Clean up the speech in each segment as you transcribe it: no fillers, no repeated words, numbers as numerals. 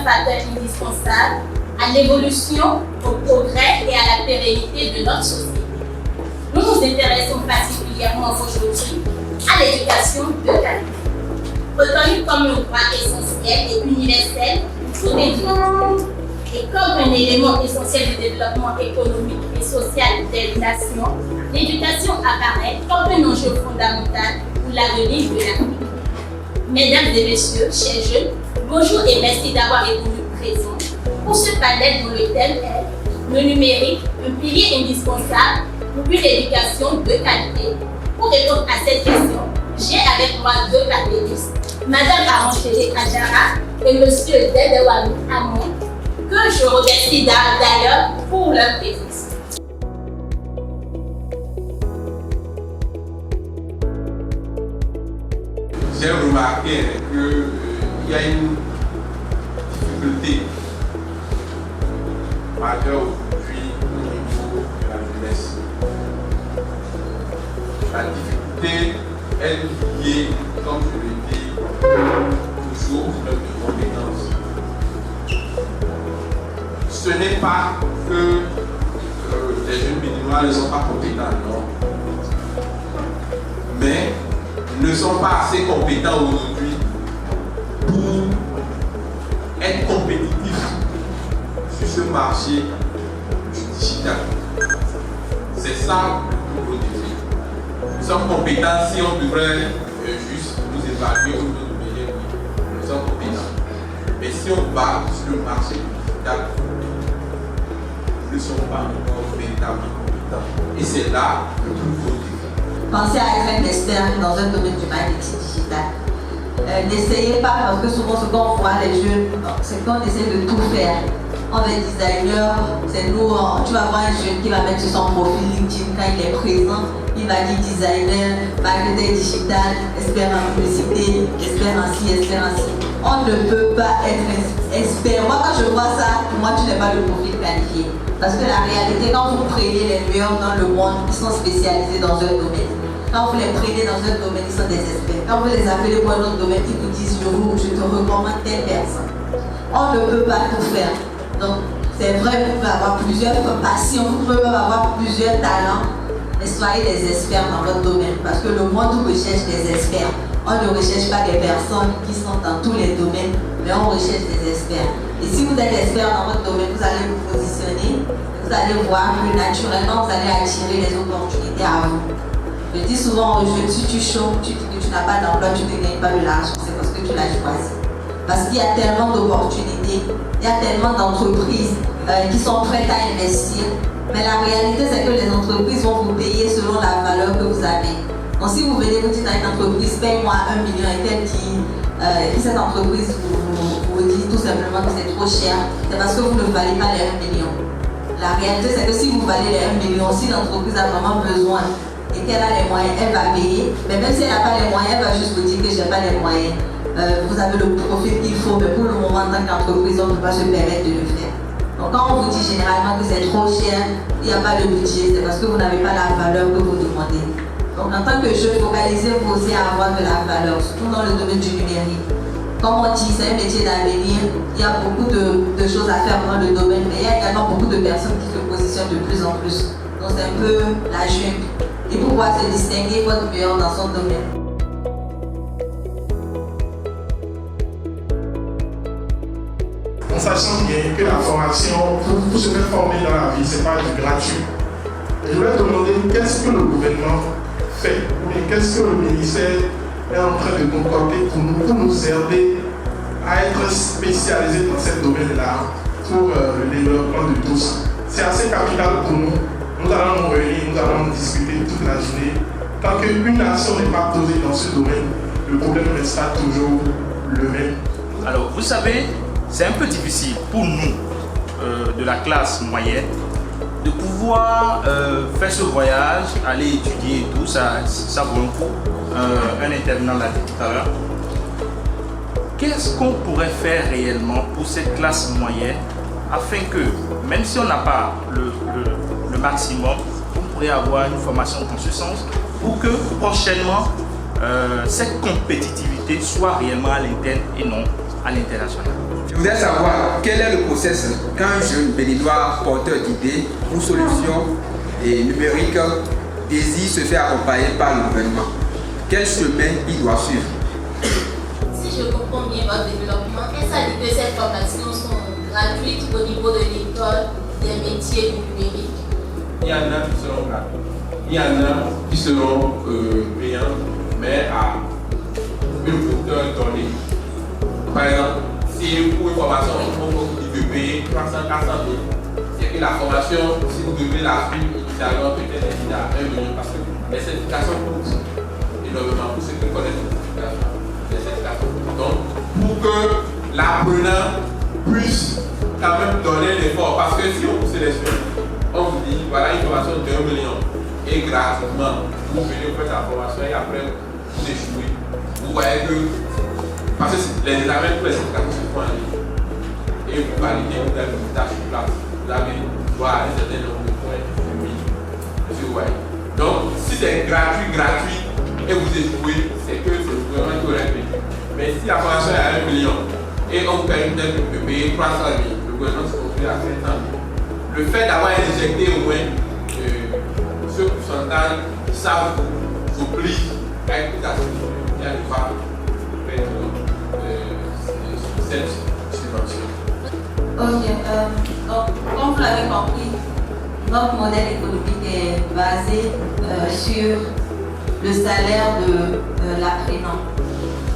facteur indispensable à l'évolution, au progrès et à la pérennité de notre société. Nous nous intéressons particulièrement aujourd'hui à l'éducation de qualité, reconnue comme un droit essentiel et universel pour tout individu et comme un élément essentiel du développement économique et social de la nation. L'éducation apparaît comme un enjeu fondamental pour l'avenir de la vie. Mesdames et messieurs, chers jeunes, bonjour et merci d'avoir répondu présent pour ce panel dont le thème est le numérique, un pilier indispensable pour une éducation de qualité. Pour répondre à cette question, j'ai avec moi deux panélistes, Madame Aranchele Adjara et Monsieur Dedewami Amon, que je remercie d'ailleurs pour leur présence. J'ai remarqué qu'il y a une difficulté majeure aujourd'hui au niveau de la jeunesse. La difficulté est liée, comme je le dis, toujours aux problèmes de compétences. Ce n'est pas que les jeunes béninois ne sont pas compétents, non. Mais ne sont pas assez compétents aujourd'hui pour être compétitifs sur ce marché digital. C'est ça le plus gros défi. Nous sommes compétents si on devrait juste nous évaluer au niveau de dire oui, nous sommes compétents. Mais si on va sur le marché digital, nous ne sommes pas encore véritablement compétents. Et c'est là le plus gros défi. Pensez à être un expert dans un domaine du marketing digital. N'essayez pas, parce que souvent ce qu'on voit les jeunes, c'est qu'on essaie de tout faire. On va être designer, c'est nous, tu vas voir un jeune qui va mettre sur son profil LinkedIn quand il est présent, il va dire designer, marketing digital, expert en publicité, expert en ci, expert en ci. On ne peut pas être expert. Moi quand je vois ça, pour moi tu n'es pas le profil qualifié. Parce que la réalité, quand vous prenez les meilleurs dans le monde, ils sont spécialisés dans un domaine. Quand vous les prenez dans un domaine, ils sont des experts. Quand vous les appelez pour un autre domaine, ils vous disent je te recommande telle personne. On ne peut pas tout faire. Donc, c'est vrai, vous pouvez avoir plusieurs passions, vous pouvez avoir plusieurs talents, mais soyez des experts dans votre domaine. Parce que le monde recherche des experts. On ne recherche pas des personnes qui sont dans tous les domaines, mais on recherche des experts. Et si vous êtes expert dans votre domaine, vous allez vous positionner, vous allez voir que naturellement, vous allez attirer les opportunités à vous. Je dis souvent aux jeunes, si tu chômes, tu dis que tu n'as pas d'emploi, tu ne gagnes pas de l'argent, c'est parce que tu l'as choisi. Parce qu'il y a tellement d'opportunités, il y a tellement d'entreprises qui sont prêtes à investir. Mais la réalité, c'est que les entreprises vont vous payer selon la valeur que vous avez. Donc si vous venez vous dites à une entreprise, paye-moi 1 million et qu'elle dit, et cette entreprise vous dit tout simplement que c'est trop cher, c'est parce que vous ne valez pas les 1 million. La réalité, c'est que si vous valez les 1 million, si l'entreprise a vraiment besoin et qu'elle a les moyens, elle va payer. Mais même si elle n'a pas les moyens, elle va juste vous dire que je n'ai pas les moyens. Vous avez le profil qu'il faut, mais pour le moment, en tant qu'entreprise, on ne peut pas se permettre de le faire. Donc quand on vous dit généralement que c'est trop cher, il n'y a pas de budget, c'est parce que vous n'avez pas la valeur que vous demandez. Donc en tant que jeune, focalisez-vous aussi à avoir de la valeur, surtout dans le domaine du numérique. Comme on dit, c'est un métier d'avenir, il y a beaucoup de choses à faire dans le domaine, mais il y a également beaucoup de personnes qui se positionnent de plus en plus. Donc c'est un peu la jungle. Et pouvoir se distinguer votre meilleur dans son domaine. En sachant bien que la formation, pour se faire former dans la vie, ce n'est pas du gratuit. Et je voulais te demander qu'est-ce que le gouvernement fait, ou bien qu'est-ce que le ministère est en train de concocter pour nous aider à être spécialisés dans ce domaine-là pour le développement de tous. C'est assez capital pour nous. Nous allons nous réunir, nous allons discuter toute la journée. Tant qu'une nation n'est pas posée dans ce domaine, le problème restera toujours le même. Alors, vous savez, c'est un peu difficile pour nous, de la classe moyenne, de pouvoir faire ce voyage, aller étudier et tout, ça vaut un coup. Un internat l'a dit tout à l'heure. Qu'est-ce qu'on pourrait faire réellement pour cette classe moyenne afin que, même si on n'a pas le maximum, on pourrait avoir une formation dans ce sens pour que prochainement cette compétitivité soit réellement à l'interne et non à l'international. Je voudrais savoir quel est le process quand un jeune béninois porteur d'idées ou solutions numériques désire se faire accompagner par le gouvernement. Quel chemin il doit suivre? Si je comprends bien votre développement, est-ce à dire que ces formations sont gratuites au niveau de l'école des métiers du numérique? Il y en a qui seront gratuits. Il y en a qui seront payants, mais à une hauteur donnée. Par exemple, si pour une formation, il veut payer 300, 400 000, c'est que la formation, si vous devez la suivre initialement, peut-être elle est à 1 million, parce que les certifications coûtent énormément pour ceux qui connaissent les certifications. Donc, pour que l'apprenant puisse quand même donner l'effort, parce que si on vous sélectionne, on vous dit, voilà une formation de 1 million, et gratuitement, vous venez faire la formation et après vous échouez. Vous voyez que, parce que les examens, tous les certificats se font en ligne, et vous validez, vous avez une tâche sur place, vous avez droit à un certain nombre de points, si vous voyez. Donc, si c'est gratuit, et vous échouez, c'est que c'est le gouvernement qui aurait payé. Mais si la formation est à 1 million, et on vous permet peut-être de payer 300 000, le gouvernement se retrouve à 500 000. Le fait d'avoir injecté au moins ce pourcentage, ça vous oblige à être et à devoir faire cette subvention. Ok, donc comme vous l'avez compris, notre modèle économique est basé sur le salaire de l'apprenant.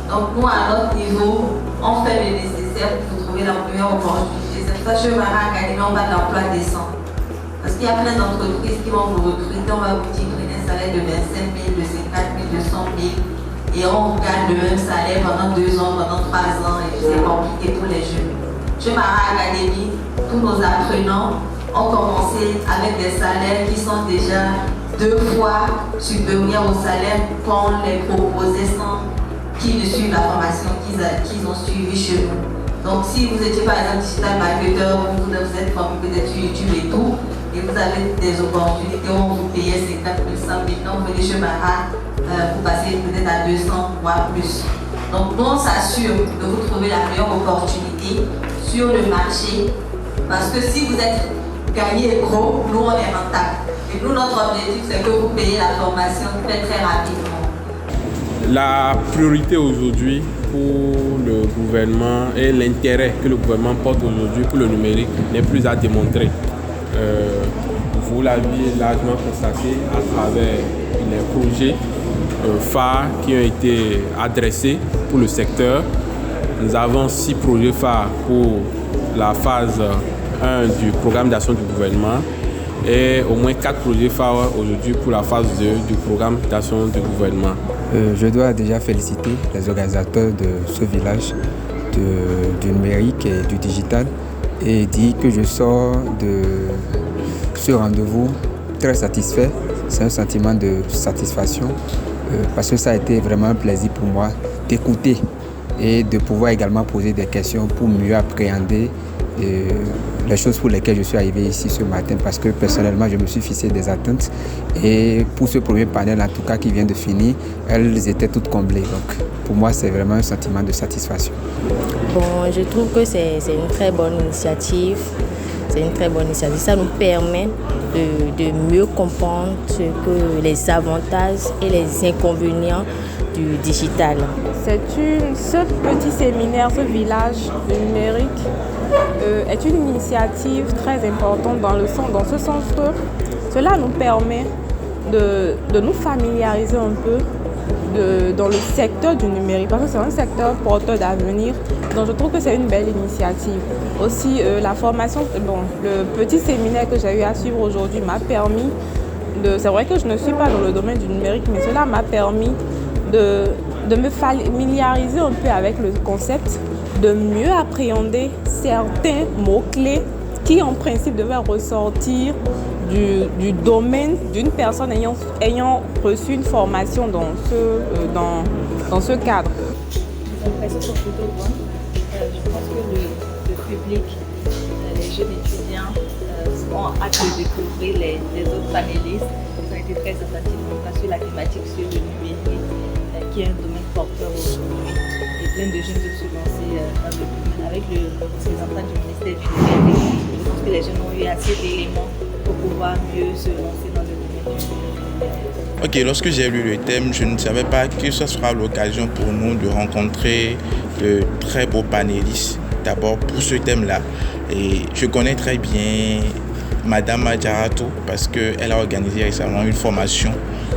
Donc nous, à notre niveau, on fait le nécessaire pour trouver la meilleure opportunité. C'est pour ça que chez Mara Academy, on va de l'emploi décent. Parce qu'il y a plein d'entreprises qui vont vous recruter, on va vous dire prenez un salaire de 25 000, de 50 000, de 100 000, et on garde le même salaire pendant 2 ans, pendant 3 ans, et c'est compliqué pour les jeunes. Chez Mara Academy, tous nos apprenants ont commencé avec des salaires qui sont déjà 2 fois supérieurs au salaire qu'on les proposait sans qu'ils suivent la formation qu'ils ont suivie chez nous. Donc si vous étiez par exemple digital marketer, vous êtes formé peut-être sur YouTube et tout, et vous avez des opportunités où on vous payait 50 000, 100 000, donc vous venez chez Mara, vous passez peut-être à 200 voire plus. Donc nous on s'assure de vous trouver la meilleure opportunité sur le marché, parce que si vous êtes gagné gros, nous on est rentable. Et nous notre objectif c'est que vous payez la formation très très rapidement. La priorité aujourd'hui pour le gouvernement et l'intérêt que le gouvernement porte aujourd'hui pour le numérique n'est plus à démontrer. Vous l'aviez largement constaté à travers les projets phares qui ont été adressés pour le secteur. Nous avons 6 projets phares pour la phase 1 du programme d'action du gouvernement et au moins 4 projets phares aujourd'hui pour la phase 2 du programme d'action du gouvernement. Je dois déjà féliciter les organisateurs de ce village du numérique et du digital et dire que je sors de ce rendez-vous très satisfait. C'est un sentiment de satisfaction parce que ça a été vraiment un plaisir pour moi d'écouter et de pouvoir également poser des questions pour mieux appréhender les choses pour lesquelles je suis arrivé ici ce matin, parce que personnellement je me suis fixé des attentes et pour ce premier panel en tout cas qui vient de finir, elles étaient toutes comblées, donc pour moi c'est vraiment un sentiment de satisfaction. Bon, je trouve que c'est une très bonne initiative. C'est une très bonne initiative. Ça nous permet de mieux comprendre les avantages et les inconvénients du digital. Ce petit séminaire, ce village du numérique est une initiative très importante dans ce sens que cela nous permet de nous familiariser un peu dans le secteur du numérique, parce que c'est un secteur porteur d'avenir. Donc je trouve que c'est une belle initiative. Aussi la formation, le petit séminaire que j'ai eu à suivre aujourd'hui m'a permis c'est vrai que je ne suis pas dans le domaine du numérique, mais cela m'a permis de me familiariser un peu avec le concept, de mieux appréhender certains mots-clés qui en principe devaient ressortir du domaine d'une personne ayant reçu une formation dans ce cadre. Les impressions sont plutôt bonnes. Je pense que le public, les jeunes étudiants ont hâte de découvrir les autres panélistes. Ils ont été très attentifs sur la thématique sur le numérique qui est un domaine porteur aujourd'hui. Et plein de jeunes veulent se lancer dans le domaine. Avec le représentant du ministère du numérique, je pense que les jeunes ont eu assez d'éléments pour pouvoir mieux se lancer dans le domaine du numérique. Ok, lorsque j'ai lu le thème, je ne savais pas que ce sera l'occasion pour nous de rencontrer de très beaux panélistes. D'abord pour ce thème-là. Et je connais très bien Madame Adjaratou parce qu'elle a organisé récemment une formation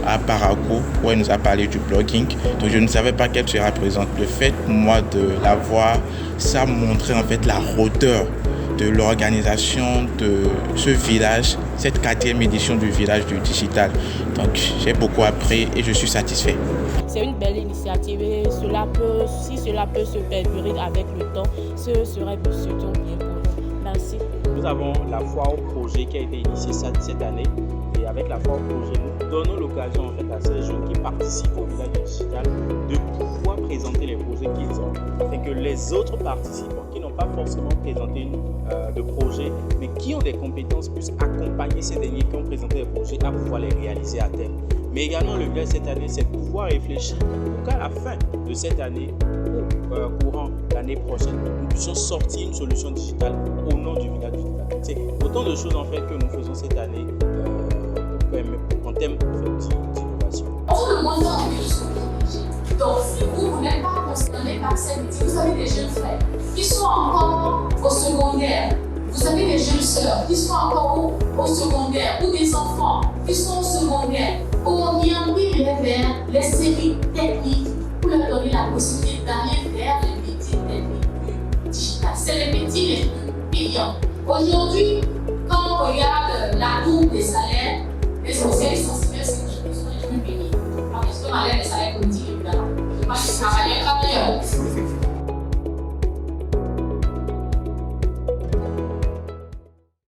à Parakou où elle nous a parlé du blogging. Donc je ne savais pas qu'elle sera présente. Le fait, moi, de la voir, ça montrait en fait la hauteur de l'organisation de ce village, cette 4e édition du village du digital. Donc j'ai beaucoup appris et je suis satisfait. C'est une belle initiative et si cela peut se perdurer avec le temps, ce serait surtout bien pour nous. Merci. Nous avons la foire au projet qui a été initiée cette année. Et avec la foire au projet, nous donnons l'occasion en fait à ces jeunes qui participent au village du digital de pouvoir présenter les projets qu'ils ont. Afin que les autres participants qui n'ont pas forcément présenté de projet, mais qui ont des compétences, puissent accompagner ces derniers qui ont présenté des projets à pouvoir les réaliser à terme. Mais également, le village cette année, c'est de pouvoir réfléchir pour qu'à la fin de cette année, ou courant l'année prochaine, nous puissions sortir une solution digitale au nom du village digital. C'est autant de choses en fait que nous faisons cette année en termes d'innovation. Tout le monde a envie de se corriger. Donc, si vous n'êtes pas concerné par cette étude, vous avez des jeunes frères qui sont encore au secondaire. Vous avez des jeunes sœurs qui sont encore au secondaire ou des enfants qui sont au secondaire. Orientez-les vers les séries techniques pour leur donner la possibilité d'aller vers les métiers techniques du digital. C'est les métiers les plus payants. Aujourd'hui, quand on regarde la courbe des salaires,